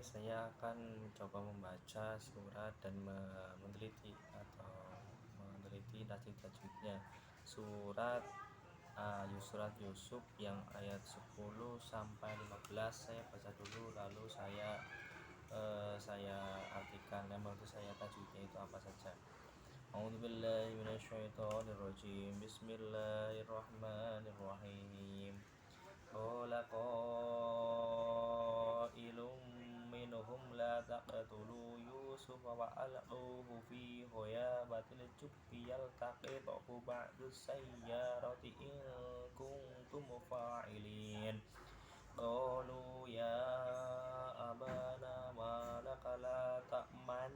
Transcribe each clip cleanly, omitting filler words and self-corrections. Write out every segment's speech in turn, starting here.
saya akan mencoba membaca surat dan meneliti atau meneliti tajwid-tajwidnya surat surat Yusuf yang ayat 10 sampai 15. Saya baca dulu lalu saya artikan yang menurut saya tajwidnya itu apa saja. A'udzubillahi minasyaitonirrajim. Bismillahirrahmanirrahim. Qala qailum minhum la taqtulu Yusufa wa alquhu fi ghayabatil jubbi yaltaqithu ba'du sayyarati in kuntum fa'ilin. Qalu ya abana ma laka la ta'manna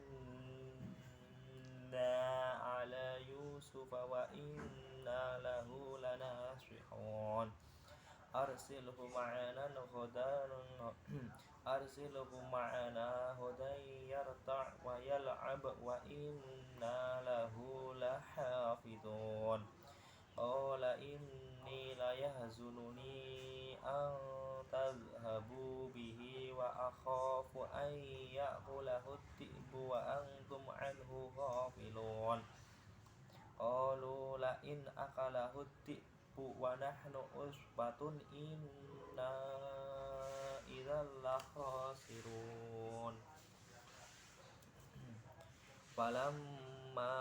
ala Yusufa wa inna lahu lanasihun. Arsilhu ma'ana hudan yarta' wa yal'ab wa inna lahu lahafidun. Qala inni layahzununi an tadhhabu bihi wa akhafu an ya'kulahu dhi'bu wa antum anhu ghafilun. Qalu la in akalahu dhi'bu wa nahnu usbatun inna idzal lakhasirun. Falamma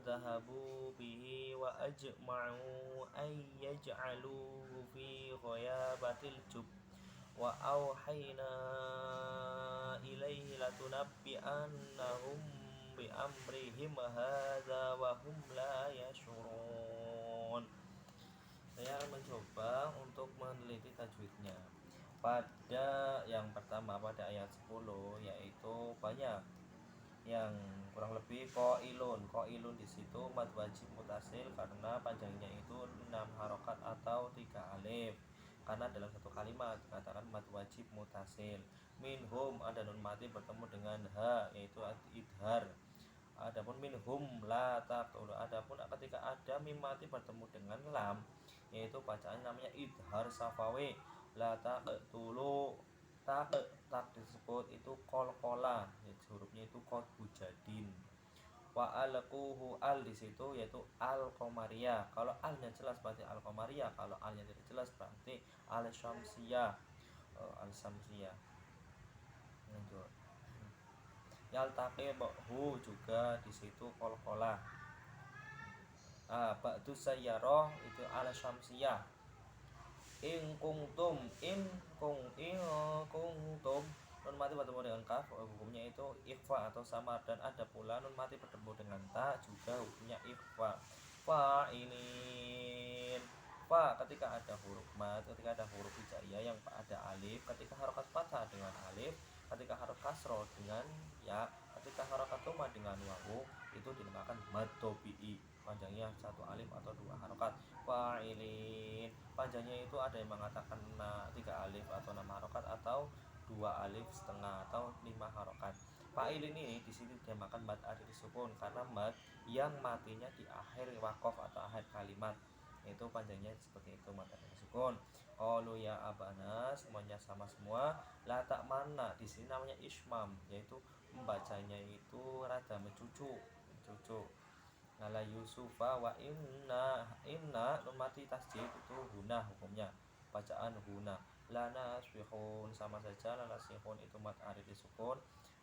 dhahabu bihi wa ajma'u an yaj'aluhu fi ghayabatil jub wa awhayna ilaihi latunabbi'annahum bi amrihim hadza wa hum la yash'urun. Saya akan mencoba untuk meneliti tajwidnya. Pada yang pertama pada ayat 10 yaitu banyak yang kurang lebih qailun di situ mad wajib mutasil karena panjangnya itu 6 harokat atau 3 alif. Karena dalam satu kalimat dikatakan mad wajib mutasil. Minhum ada nun mati bertemu dengan ha yaitu idhar. Adapun minhum la taqulu, adapun ketika ada mim mati bertemu dengan lam yaitu bacaan namanya idhar safawi. La taqtulu tak disebut itu qalqala, hurufnya itu qad bujadin. Wa alquhu al di situ yaitu al qamariyah. Kalau alnya jelas berarti al qamariyah, kalau alnya tidak jelas berarti al syamsiyah. Al syamsiyah. Lanjut. Yaltaqihu juga di situ qalqala. Ba'du sayyarah itu al syamsiyah. In kuntum nun mati bertemu dengan kaf, hukumnya itu ikhfa atau samar, dan ada pula nun mati bertemu dengan ta juga hukumnya ikhfa. Fa'ilin. Fa ketika ada huruf mad, ketika ada huruf hijaiyah yang ada alif, ketika harokat fathah dengan alif, ketika harokat kasroh dengan ya, ketika harokat dhamma dengan wawu itu dinamakan mad tabi'i. Panjangnya 1 alif atau 2 harokat. Fa'ilin panjangnya itu ada yang mengatakan 3 alif atau 6 harokat atau 2 alif setengah atau 5 harokat. Fa'ilin ini di sini dinamakan mad adil sukun karena mad yang matinya di akhir wakof atau akhir kalimat, itu panjangnya seperti itu, mad adil sukun. Qalu ya abana, semuanya sama semua. La ta'manna di sini namanya ismam, yaitu membacanya itu rada mencucu. Ala Yusufa wa inna nun mati tasjid itu huna hukumnya, bacaan huna. Lana nasbihun sama saja, lana nasbihun itu mat arid disukun.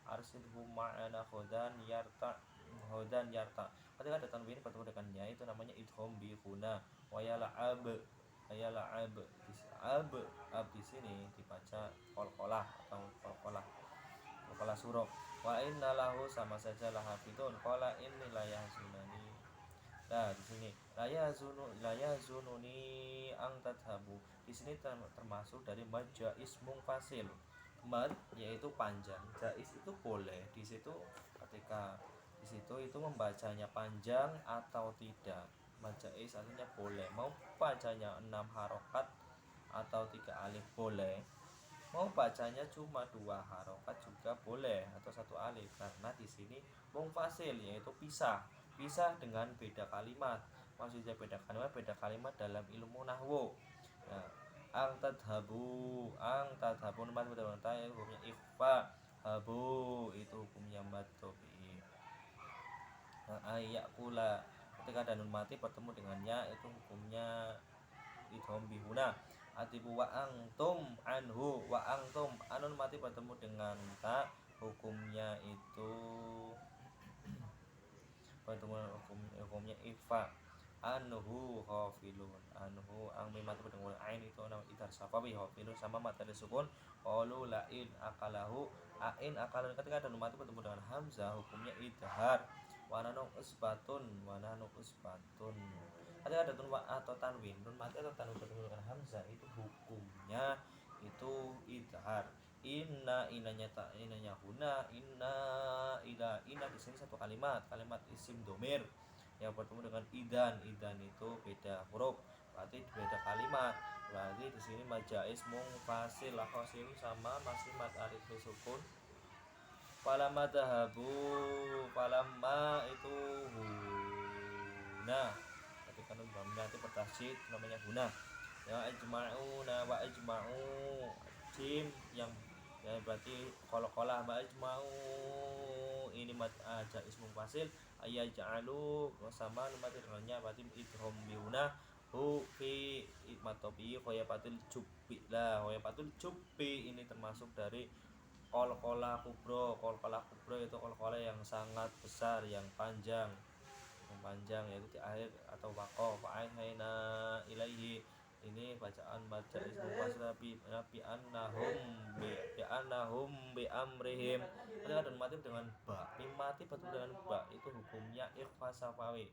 Arsilhu ma'ana hudan yarta. Ketika ada tanwin bertemu dengan ya itu namanya idgham bi huna. Wa yal'ab ab di sini dibaca qalqalah atau qalqalah surah. Wa inna lahu sama saja lahafidun. Qala inni la yahzunani. Nah, di sini la yahzununi ang tadhabu. Di sini termasuk dari mad jaiz mungfasil. Mad yaitu panjang, jaiz itu boleh. Di situ ketika di situ itu membacanya panjang atau tidak. Mad jaiz artinya boleh. Mau bacanya 6 harokat atau 3 alif boleh. Mau bacanya cuma 2 harokat juga boleh atau 1 alif, karena di sini mungfasil yaitu pisah dengan beda kalimat. Maksudnya beda kalimat dalam ilmu nahwu. Nah, ang tadhabu mad pada ta hukumnya ikhfa, habu itu hukumnya mad tabii. Ayakula ketika ada nun mati bertemu dengannya itu hukumnya idgham bihuna. Atibu wa antum anhu, wa antum anun mati bertemu dengan ta hukumnya itu bertemu hukumnya ikhfa. Anhu ghafilun, anhu ang mim mati bertemu dengan ain itu nama idhar safawi, ghafilun sama mata disukun. Qalu la in akalahu, ain akalan ketika ada nun mati bertemu dengan hamzah hukumnya idhar. Wa nanu usbatun, ketika ada nun atau tanwin, nun mati atau tanwin bertemu dengan hamzah itu hukumnya itu idhar. Inanya huna, inna di sini satu kalimat isim domir yang bertemu dengan idan itu beda huruf, berarti beda kalimat. Berarti di sini majais mungfasil qasim sama masih mad alif sukun. Falamma dhahabu, falamma itu huna, ketika nun nanti bertasydid namanya huna. Ya ajma'una wa ajma'u, jim yang ya berarti qala ma ajma'u ini mad jais mungfasil. Ayaj'alu sama mati dengannya berarti idgham bihuna hu fi matobi khoyapatul jubbi lah. Khoyapatul jubbi ini termasuk dari qalqalah kubra. Qalqalah kubra itu qalqalah yang sangat besar, yang panjang yaitu di akhir atau waqaf aina ilaihi. Ini bacaan baca ismu wasla bi annahum bi amrihim. Ketika dan mati dengan ba, mim mati bertemu dengan ba itu hukumnya ikhfa safawi.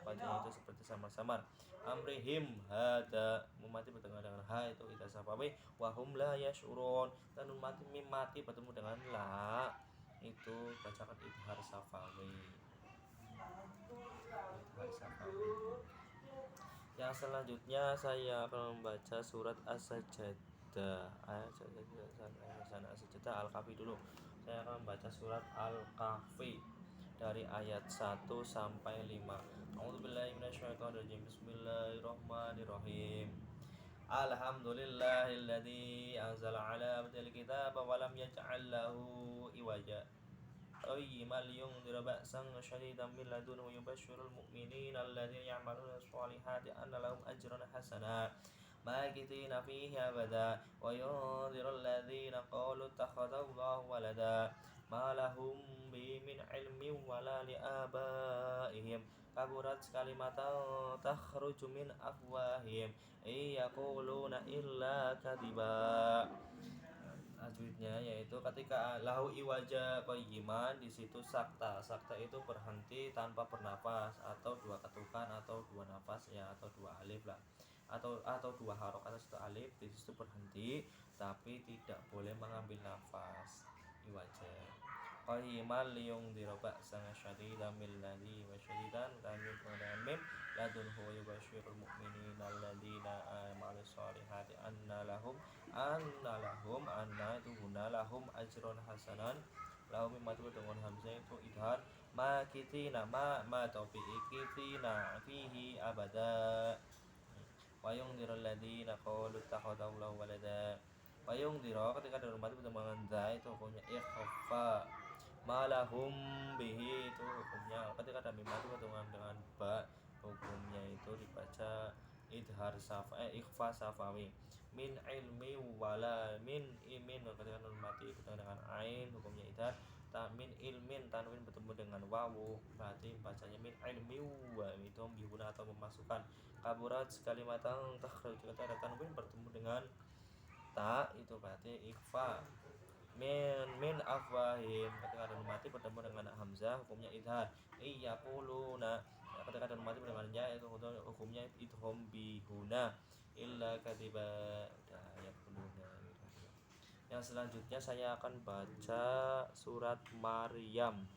Bacaan itu seperti samar-samar. Amrihim hada, mim mati bertemu dengan ha itu idza safawi. Wa hum la yashurun, dan mim mati bertemu dengan la itu bacaan idhar safawi. Yang selanjutnya saya akan membaca surat As-Sajdah. Al-Kahfi dulu. Saya akan membaca surat Al-Kahfi dari ayat 1 sampai 5. A'udzubillahi minasyaitonirrajim. Bismillahirrahmanirrahim. Alhamdulillahilladzi anzala 'ala 'abdil kitaba wa lam yaj'al lahu iwaja. قيما لينذر بأسا شديدا من لدنه ويبشر المؤمنين الذين يعملون الصالحات أن لهم أجرا حسنا ماكثين فيه أبدا وينذر الذين قالوا اتخذ الله ولدا ما لهم به من علم ولا لآبائهم كبرت كلمة تخرج من أفواههم إن يقولون إلا كذبا. Selanjutnya yaitu ketika lahu iwaja qayyiman, di situ sakta itu berhenti tanpa bernafas atau dua ketukan atau dua nafas ya, atau dua alif lah, atau dua harokat atau satu alif di situ berhenti tapi tidak boleh mengambil nafas. Iwaja qayyiman liyungdira ba'san syadidan min ladzi wa syadidan kami dengan mim ladunhu yubasyirul mu'minina alladzina amanu sholihati anna lahum itu guna lahum ajron hasanan. Lahum mimatu dengan hamzah itu idhar. Makitina ma taufiqitina fihi abada. Wayungdirul ladzina qalu takhadallahu walada. Wayungdira ketika ada rumah itu dengan za itu hukumnya ikhfa. Malahum bihi itu hukumnya ketika ada mimatu dengan ba hukumnya itu dibaca idhar ikhfa safawi. Min ilmi wala min imin ketika nun mati itu dengan ain hukumnya idhar. Min ilmin tanwin bertemu dengan wawu berarti bacanya min ilmi wa itu bihuna atau memasukkan. Kaburat kalimatan takhraj ketika ada tanwin bertemu dengan ta itu berarti ikhfa. Min afwahim ketika ada nun mati bertemu dengan hamzah hukumnya idhar. Iyaquluna ketika ada nun mati dengan ya itu hukumnya idgham bihuna illa katiba yaquluna. Yang selanjutnya saya akan baca surat Maryam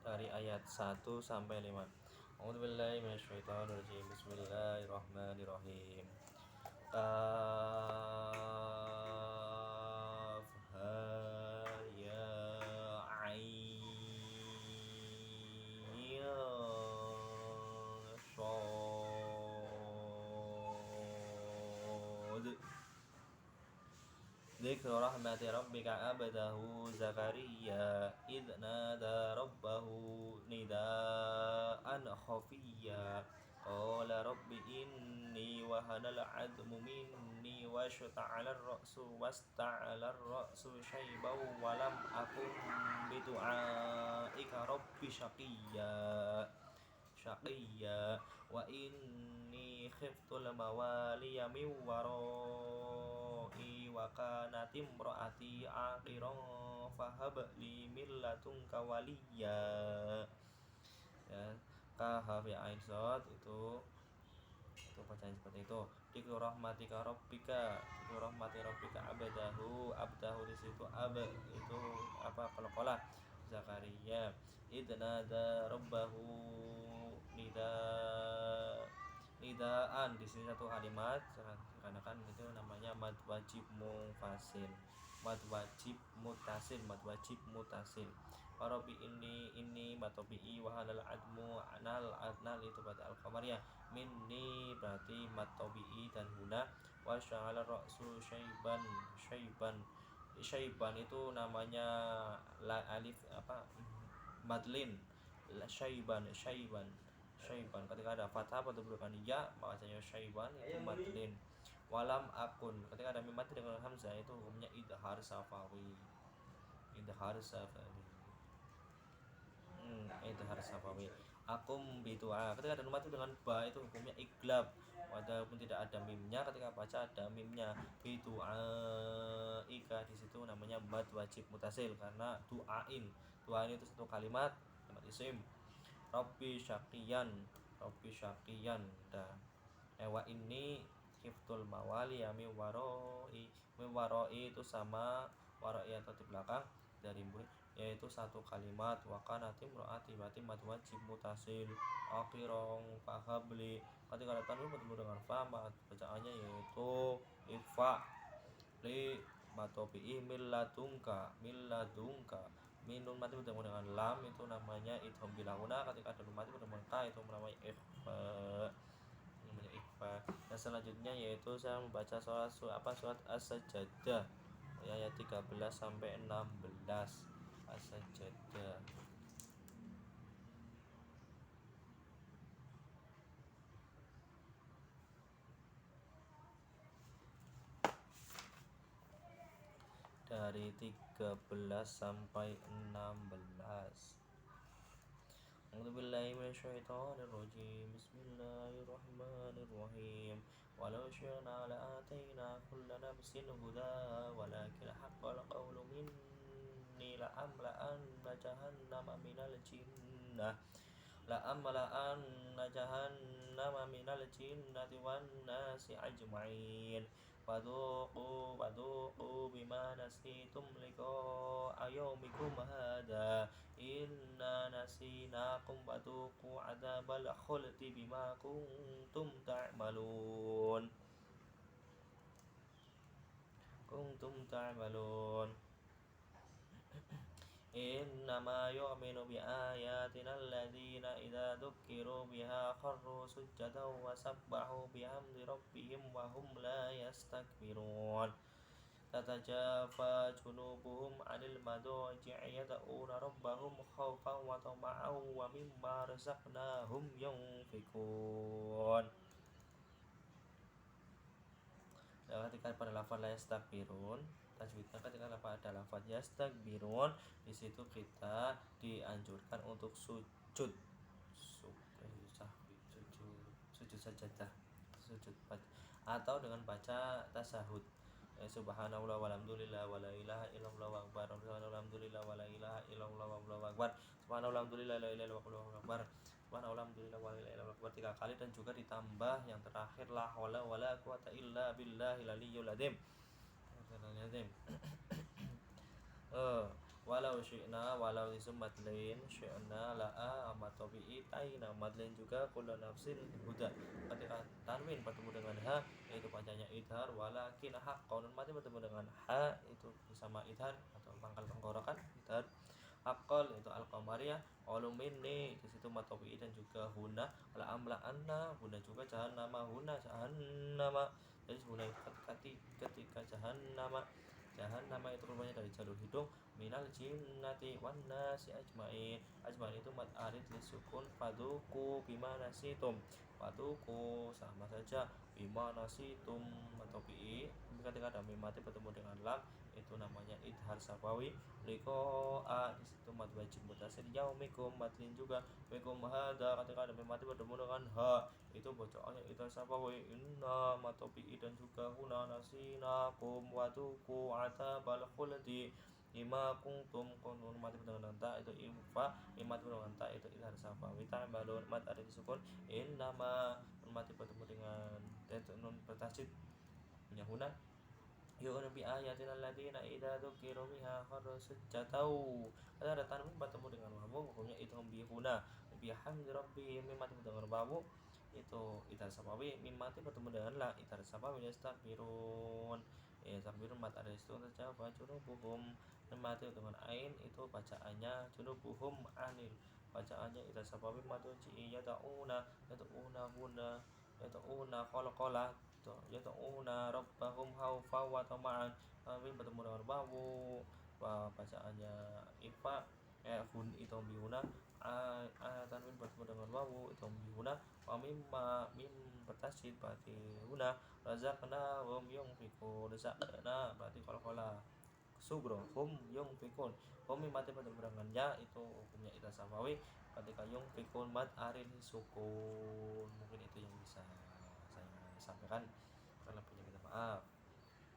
dari ayat 1 sampai 5. A'udzubillahi minasyaitonirrajim. Bismillahirrahmanirrahim. Kaf ha ya ain. Dzikru rahmati rabbika abdahu Zakaria idh nada rabbahu nidaan khafiyya qala rabbi inni wahanal admu minni wasta'ala ar-ra'su syaiban walam akun bidu'aika rabbi syaqiyya wa inni khiftul mawaliya min warai wa kanat imraati aqiran fahab li min ladunka waliya. Ya, kahaf ya ain sod itu bacaan seperti itu. Dikru rahmatika rabbika, dikru rahmati rabbika abdahu di situ itu apa qalqalah Zakaria idnada rabbahu nida nidaan di sini satu kalimat karena kan itu namanya mad wajib munfasil, mad wajib mutasil. Warobi ini matobi'i wahalal admu anal itu pada al-qamariyah minni berarti matobi'i dan huna wasya'ala ra'su syaiban itu namanya alif apa madlin syaiban ketika ada fathah pada bukan ya makanya syaiban itu madlin. Walam akun ketika ada mim dengan hamzah itu hukumnya idhar safawi idhar safawi. Akum bidu'a ketika ada numatu dengan ba itu hukumnya iglab walaupun tidak ada mimnya. Ketika baca ada mimnya bidu'a ika di situ namanya mad wajib mutasil karena du'ain itu satu kalimat isim. Rabbi syaqiyan wa ini khiftul mawali ya mi waroi itu sama waroi atau di belakang dari murid yaitu satu kalimat wa kanatim ro'ati berarti mad wajib mutasil akhirong fahabli ketika ada tanwin bertemu dengan fa bacaannya yaitu ifa li matobi'i milladunka minun mati bertemu dengan lam itu namanya idgham bilahuna. Ketika ada mati bertemu dengan ta itu namanya ikhfa. Dan selanjutnya yaitu saya membaca surat As-Sajdah ayat 13 sampai 16 As-Sajdah. Dari 13 sampai 16. A'udzubillahi minasyaitonirrajim. Bismillahirrahmanirrahim. Walau syi'na la'ataina kulla nafsin huda walakin haqqal qawlu minni la'amla'anna jahannama minal jinnati wan nasi ajma'in. Wadhuqu bima nasitum liqa'a yaumikum hadza inna nasinakum wadhuqu adzabal khuldi bima kuntum ta'malun. Innama yu'minu bi ayatina alladhina idza dzukiru biha kharru sujjadan wa sabbahu bihamdi rabbihim wa hum la yastakbirun. Tatajafa junubuhum 'anil madaji'i yad'una rabbahum khaufan wa tama'an wa mimma razaqnahum yunfikun. Ketika pada lafaz la yastakbirun tajwidnya ketika ada lafaz yastakbirun di situ kita dianjurkan untuk sujud sajadah atau dengan baca tasahud subhanallah walhamdulillah wala ilaha illallah akbar alhamdulillah wala ilaha illallah wallahu akbar subhanallah alhamdulillah la ilaha illallah akbar subhanallah alhamdulillah wala ilaha illallah akbar 3 kali dan juga ditambah yang terakhir la haula wala quwata illa billahil aliyyil azim. Walau syi'na walau ism madlin syi'na la'a amatobi'i taina madlin juga kullu nafsin huda. Ketika tanwin bertemu dengan ha yaitu bacanya idhar walakin haqqan mati bertemu dengan ha itu sama idhar atau pangkal tenggorokan idhar. Haqqal itu al-qamariyah minni di situ matobi'i dan juga huna la amla anna huna juga jahannama jadi huna ketika jahannama jahannam itu rupanya dari jalur hidung, minal jinnati wan nasi ajmain. Ajmain itu mad arid lisukun, faduku bima nasitum. Faduku sama saja, bima nasitum atau bi. Ketika ada mim mati bertemu dengan lam, itu namanya idhar safawi. Liko a di situ mad wajib mutasir, yaumikum matlin juga, mikum hada. Ketika ada mim mati bertemu dengan ha, itu bacaannya idhar safawi. Inna matopi dan juga huna nasinakum waduku atabal khuldi lima kuntum kunun. Mati bertemu dengan ta itu ifa, mati bertemu dengan ta itu idhar safawi. Ta'malun mat ada disukun, innama mati bertemu dengan nun bertasydid punya huna. Yu'minu bi ayatina alladziina idza dzukiru biha kharru sujjatau. Ada tanwin bertemu dengan wawu, hukumnya itu bihuna. Bihamdi rabbihim, mim mati bertemu dengan wawu itu itar sapawi, mim mati bertemu dengan la itar sapawi. Yastakbirun, yastakbirun mat ada itu terjawab junubuhum. Mim mati dengan ain itu bacaannya junubuhum anil, bacaannya itar sapawi. Matu ji yadauna huna yadauna qalqala, yad'una rabbahum khaufa wa tama'an. Kami bertemu dengan wawu, bacaannya ifa, hun itu bihuna. Tanwin bertemu dengan wawu itu bihuna. Wa mimma mim bertasydid berarti huna. Razaqna hum yunfiqun, razaqna berarti qalqala sugro, hum yunfiqun. Hum mim mati bertemu dengan ya itu hukumnya ita safawi. Ketika yunfiqun mat arin sukun. Mungkin itu yang bisa saya sampaikan, kalau punya minta maaf.